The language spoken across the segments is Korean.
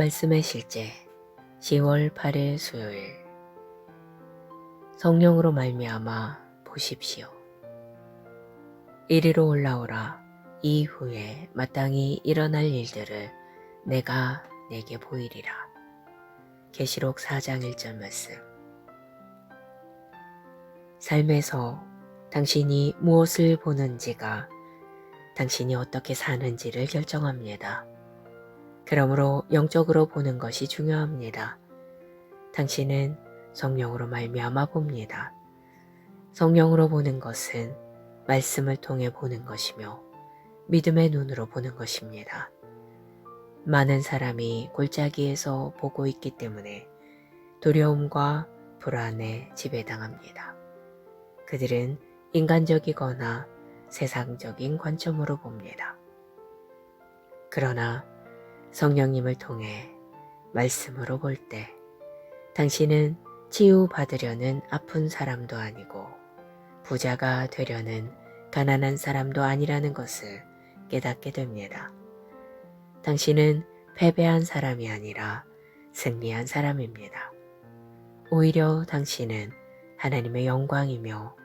말씀의 실제 10월 8일 수요일. 성령으로 말미암아 보십시오. 이리로 올라오라. 이후에 마땅히 일어날 일들을 내가 내게 보이리라. 계시록 4장 1절 말씀. 삶에서 당신이 무엇을 보는지가 당신이 어떻게 사는지를 결정합니다. 그러므로 영적으로 보는 것이 중요합니다. 당신은 성령으로 말미암아 봅니다. 성령으로 보는 것은 말씀을 통해 보는 것이며 믿음의 눈으로 보는 것입니다. 많은 사람이 골짜기에서 보고 있기 때문에 두려움과 불안에 지배당합니다. 그들은 인간적이거나 세상적인 관점으로 봅니다. 그러나 성령님을 통해 말씀으로 볼 때 당신은 치유받으려는 아픈 사람도 아니고 부자가 되려는 가난한 사람도 아니라는 것을 깨닫게 됩니다. 당신은 패배한 사람이 아니라 승리한 사람입니다. 오히려 당신은 하나님의 영광이며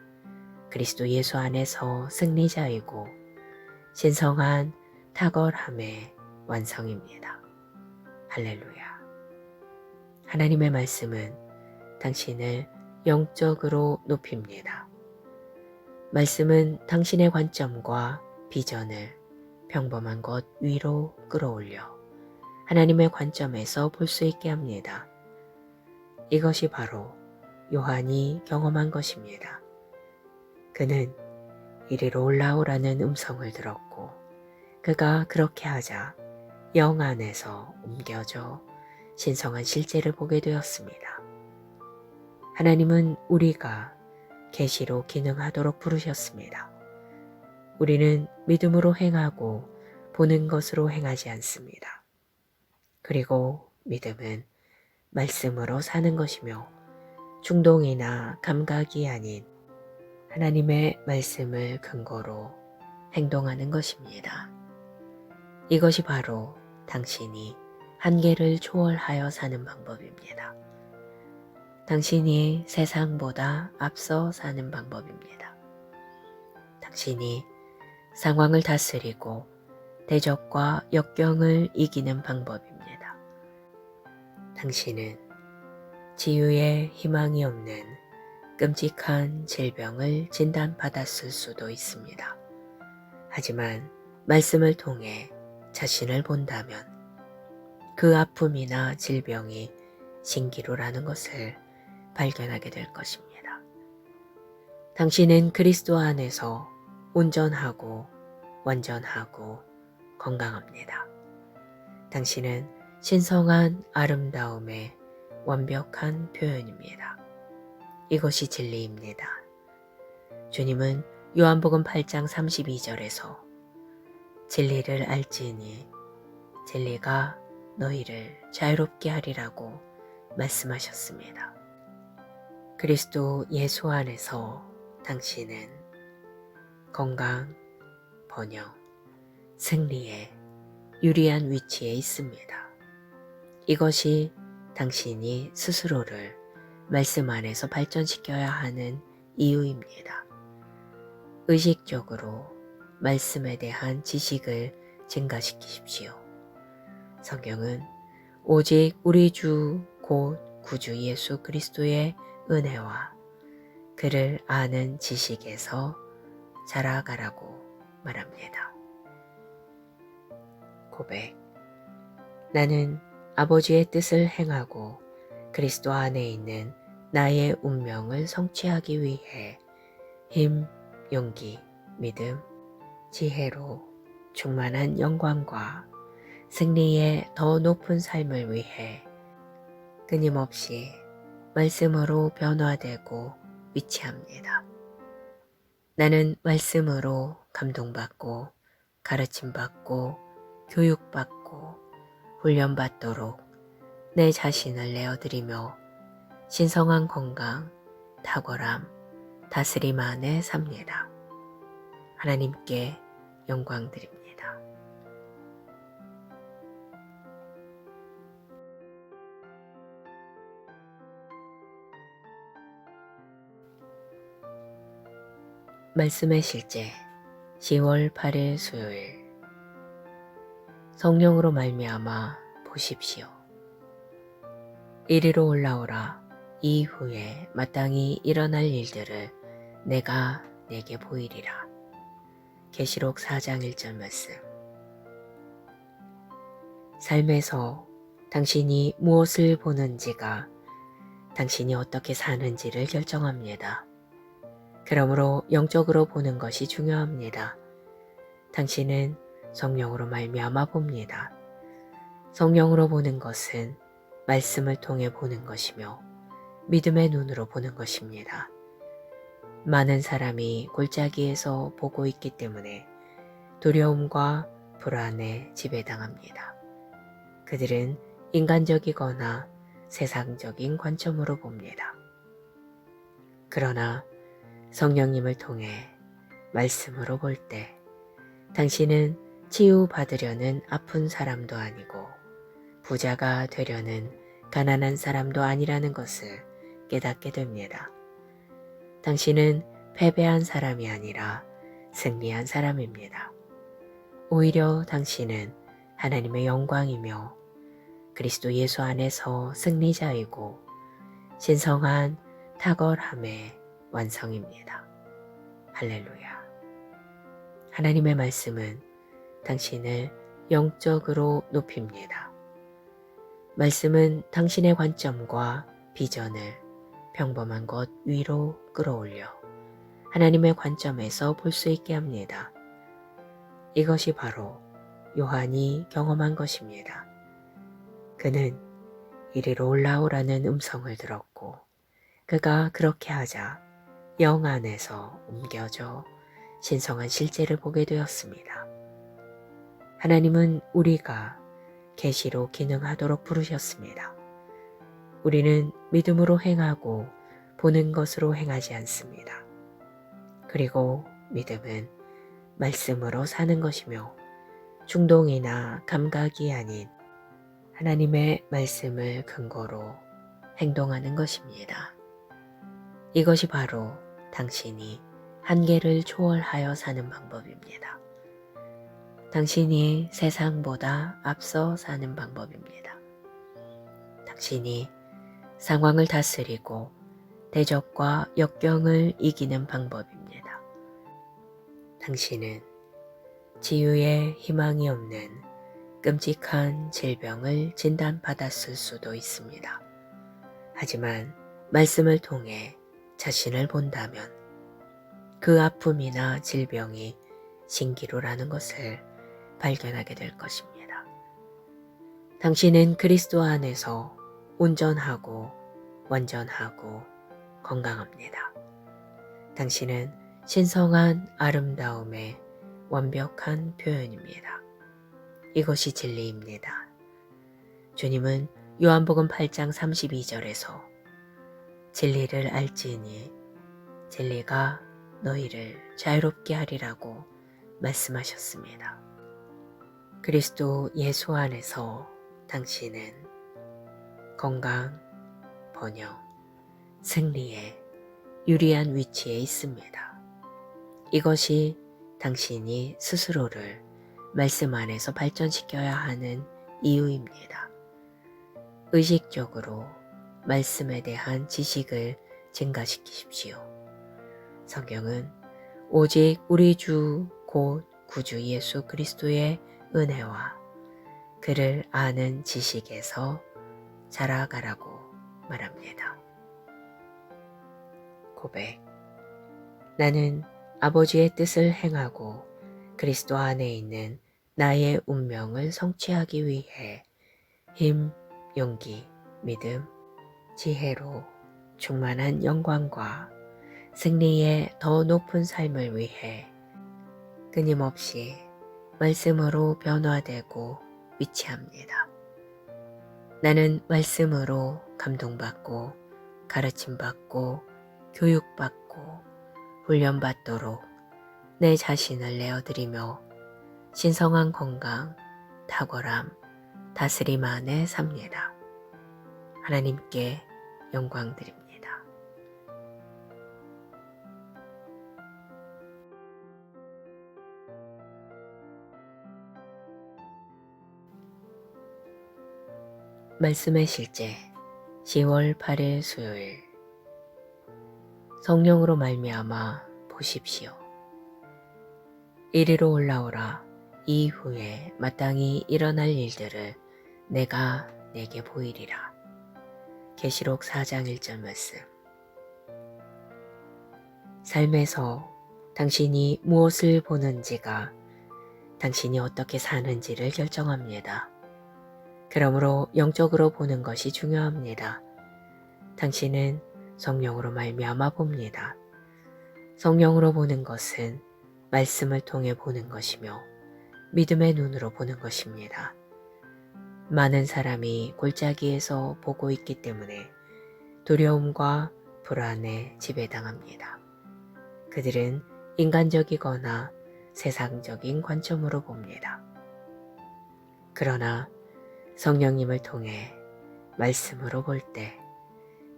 그리스도 예수 안에서 승리자이고 신성한 탁월함의 완성입니다. 할렐루야. 하나님의 말씀은 당신을 영적으로 높입니다. 말씀은 당신의 관점과 비전을 평범한 것 위로 끌어올려 하나님의 관점에서 볼 수 있게 합니다. 이것이 바로 요한이 경험한 것입니다. 그는 이리로 올라오라는 음성을 들었고 그가 그렇게 하자 영 안에서 옮겨져 신성한 실제를 보게 되었습니다. 하나님은 우리가 계시로 기능하도록 부르셨습니다. 우리는 믿음으로 행하고 보는 것으로 행하지 않습니다. 그리고 믿음은 말씀으로 사는 것이며 충동이나 감각이 아닌 하나님의 말씀을 근거로 행동하는 것입니다. 이것이 바로 당신이 한계를 초월하여 사는 방법입니다. 당신이 세상보다 앞서 사는 방법입니다. 당신이 상황을 다스리고 대적과 역경을 이기는 방법입니다. 당신은 치유의 희망이 없는 끔찍한 질병을 진단받았을 수도 있습니다. 하지만 말씀을 통해 자신을 본다면 그 아픔이나 질병이 신기루라는 것을 발견하게 될 것입니다. 당신은 그리스도 안에서 온전하고 완전하고 건강합니다. 당신은 신성한 아름다움의 완벽한 표현입니다. 이것이 진리입니다. 주님은 요한복음 8장 32절에서 진리를 알지니 진리가 너희를 자유롭게 하리라고 말씀하셨습니다. 그리스도 예수 안에서 당신은 건강, 번영, 승리에 유리한 위치에 있습니다. 이것이 당신이 스스로를 말씀 안에서 발전시켜야 하는 이유입니다. 의식적으로 말씀에 대한 지식을 증가시키십시오. 성경은 오직 우리 주 곧 구주 예수 그리스도의 은혜와 그를 아는 지식에서 자라가라고 말합니다. 고백. 나는 아버지의 뜻을 행하고 그리스도 안에 있는 나의 운명을 성취하기 위해 힘, 용기, 믿음, 지혜로 충만한 영광과 승리의 더 높은 삶을 위해 끊임없이 말씀으로 변화되고 위치합니다. 나는 말씀으로 감동받고 가르침받고 교육받고 훈련받도록 내 자신을 내어드리며 신성한 건강, 탁월함, 다스림 안에 삽니다. 하나님께 영광 드립니다. 말씀의 실제 10월 8일 수요일. 성령으로 말미암아 보십시오. 이리로 올라오라. 이후에 마땅히 일어날 일들을 내가 내게 보이리라. 계시록 4장 1절 말씀. 삶에서 당신이 무엇을 보는지가 당신이 어떻게 사는지를 결정합니다. 그러므로 영적으로 보는 것이 중요합니다. 당신은 성령으로 말미암아 봅니다. 성령으로 보는 것은 말씀을 통해 보는 것이며 믿음의 눈으로 보는 것입니다. 많은 사람이 골짜기에서 보고 있기 때문에 두려움과 불안에 지배당합니다. 그들은 인간적이거나 세상적인 관점으로 봅니다. 그러나 성령님을 통해 말씀으로 볼 때 당신은 치유받으려는 아픈 사람도 아니고 부자가 되려는 가난한 사람도 아니라는 것을 깨닫게 됩니다. 당신은 패배한 사람이 아니라 승리한 사람입니다. 오히려 당신은 하나님의 영광이며 그리스도 예수 안에서 승리자이고 신성한 탁월함의 완성입니다. 할렐루야. 하나님의 말씀은 당신을 영적으로 높입니다. 말씀은 당신의 관점과 비전을 평범한 것 위로 끌어올려 하나님의 관점에서 볼 수 있게 합니다. 이것이 바로 요한이 경험한 것입니다. 그는 이리로 올라오라는 음성을 들었고 그가 그렇게 하자 영 안에서 옮겨져 신성한 실제를 보게 되었습니다. 하나님은 우리가 계시로 기능하도록 부르셨습니다. 우리는 믿음으로 행하고 보는 것으로 행하지 않습니다. 그리고 믿음은 말씀으로 사는 것이며 충동이나 감각이 아닌 하나님의 말씀을 근거로 행동하는 것입니다. 이것이 바로 당신이 한계를 초월하여 사는 방법입니다. 당신이 세상보다 앞서 사는 방법입니다. 당신이 상황을 다스리고 대적과 역경을 이기는 방법입니다. 당신은 치유의 희망이 없는 끔찍한 질병을 진단받았을 수도 있습니다. 하지만 말씀을 통해 자신을 본다면 그 아픔이나 질병이 신기루라는 것을 발견하게 될 것입니다. 당신은 그리스도 안에서 온전하고 완전하고 건강합니다. 당신은 신성한 아름다움의 완벽한 표현입니다. 이것이 진리입니다. 주님은 요한복음 8장 32절에서 진리를 알지니 진리가 너희를 자유롭게 하리라고 말씀하셨습니다. 그리스도 예수 안에서 당신은 건강, 번영, 승리에 유리한 위치에 있습니다. 이것이 당신이 스스로를 말씀 안에서 발전시켜야 하는 이유입니다. 의식적으로 말씀에 대한 지식을 증가시키십시오. 성경은 오직 우리 주 곧 구주 예수 그리스도의 은혜와 그를 아는 지식에서 자라가라고 말합니다. 고백. 나는 아버지의 뜻을 행하고 그리스도 안에 있는 나의 운명을 성취하기 위해 힘, 용기, 믿음, 지혜로 충만한 영광과 승리의 더 높은 삶을 위해 끊임없이 말씀으로 변화되고 위치합니다. 나는 말씀으로 감동받고 가르침받고 교육받고 훈련받도록 내 자신을 내어드리며 신성한 건강, 탁월함, 다스림 안에 삽니다. 하나님께 영광 드립니다. 말씀의 실제 10월 8일 수요일. 성령으로 말미암아 보십시오. 이리로 올라오라. 이후에 마땅히 일어날 일들을 내가 내게 보이리라. 계시록 4장 1절 말씀. 삶에서 당신이 무엇을 보는지가 당신이 어떻게 사는지를 결정합니다. 그러므로 영적으로 보는 것이 중요합니다. 당신은 성령으로 말미암아 봅니다. 성령으로 보는 것은 말씀을 통해 보는 것이며 믿음의 눈으로 보는 것입니다. 많은 사람이 골짜기에서 보고 있기 때문에 두려움과 불안에 지배당합니다. 그들은 인간적이거나 세상적인 관점으로 봅니다. 그러나 성령님을 통해 말씀으로 볼 때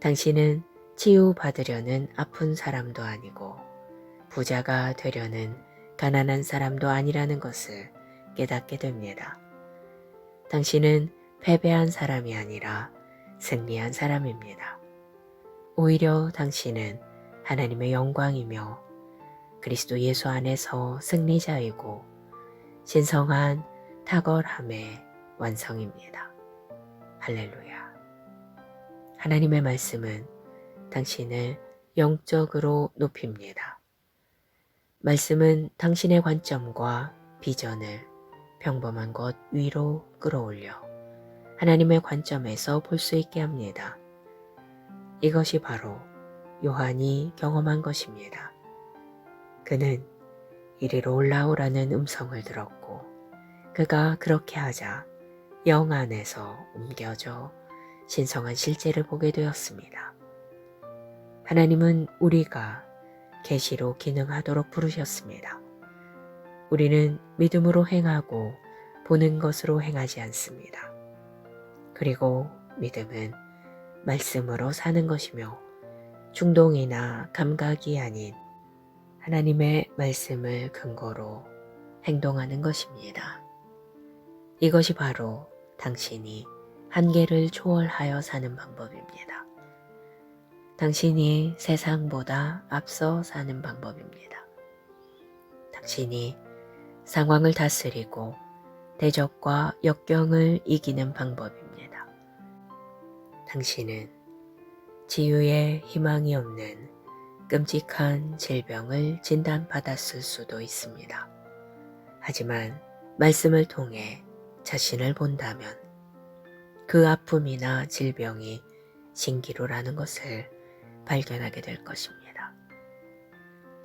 당신은 치유받으려는 아픈 사람도 아니고 부자가 되려는 가난한 사람도 아니라는 것을 깨닫게 됩니다. 당신은 패배한 사람이 아니라 승리한 사람입니다. 오히려 당신은 하나님의 영광이며 그리스도 예수 안에서 승리자이고 신성한 탁월함의 완성입니다. 할렐루야. 하나님의 말씀은 당신을 영적으로 높입니다. 말씀은 당신의 관점과 비전을 평범한 것 위로 끌어올려 하나님의 관점에서 볼 수 있게 합니다. 이것이 바로 요한이 경험한 것입니다. 그는 이리로 올라오라는 음성을 들었고 그가 그렇게 하자 영 안에서 옮겨져 신성한 실제를 보게 되었습니다. 하나님은 우리가 계시로 기능하도록 부르셨습니다. 우리는 믿음으로 행하고 보는 것으로 행하지 않습니다. 그리고 믿음은 말씀으로 사는 것이며 충동이나 감각이 아닌 하나님의 말씀을 근거로 행동하는 것입니다. 이것이 바로 당신이 한계를 초월하여 사는 방법입니다. 당신이 세상보다 앞서 사는 방법입니다. 당신이 상황을 다스리고 대적과 역경을 이기는 방법입니다. 당신은 치유의 희망이 없는 끔찍한 질병을 진단받았을 수도 있습니다. 하지만 말씀을 통해 자신을 본다면 그 아픔이나 질병이 신기루라는 것을 발견하게 될 것입니다.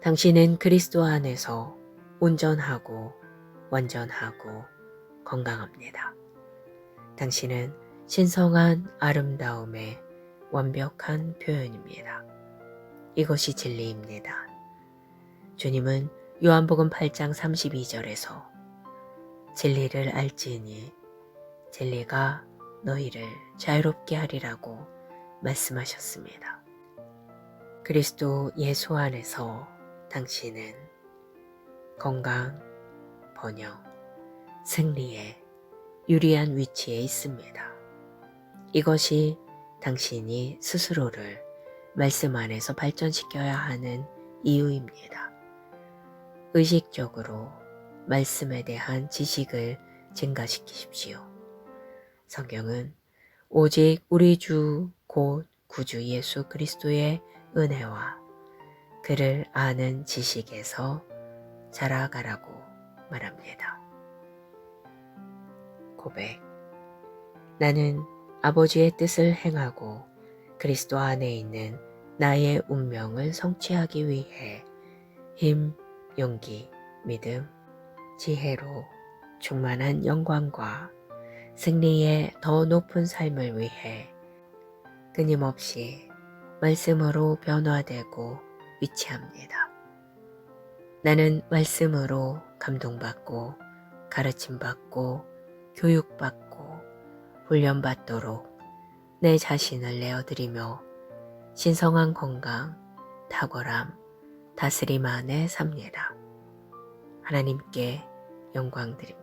당신은 그리스도 안에서 온전하고 완전하고 건강합니다. 당신은 신성한 아름다움의 완벽한 표현입니다. 이것이 진리입니다. 주님은 요한복음 8장 32절에서 진리를 알지니 진리가 너희를 자유롭게 하리라고 말씀하셨습니다. 그리스도 예수 안에서 당신은 건강, 번영, 승리에 유리한 위치에 있습니다. 이것이 당신이 스스로를 말씀 안에서 발전시켜야 하는 이유입니다. 의식적으로 말씀에 대한 지식을 증가시키십시오. 성경은 오직 우리 주 곧 구주 예수 그리스도의 은혜와 그를 아는 지식에서 자라가라고 말합니다. 고백. 나는 아버지의 뜻을 행하고 그리스도 안에 있는 나의 운명을 성취하기 위해 힘, 용기, 믿음, 지혜로 충만한 영광과 승리의 더 높은 삶을 위해 끊임없이 말씀으로 변화되고 위치합니다. 나는 말씀으로 감동받고 가르침받고 교육받고 훈련받도록 내 자신을 내어드리며 신성한 건강, 탁월함, 다스림 안에 삽니다. 하나님께 영광 드립니다.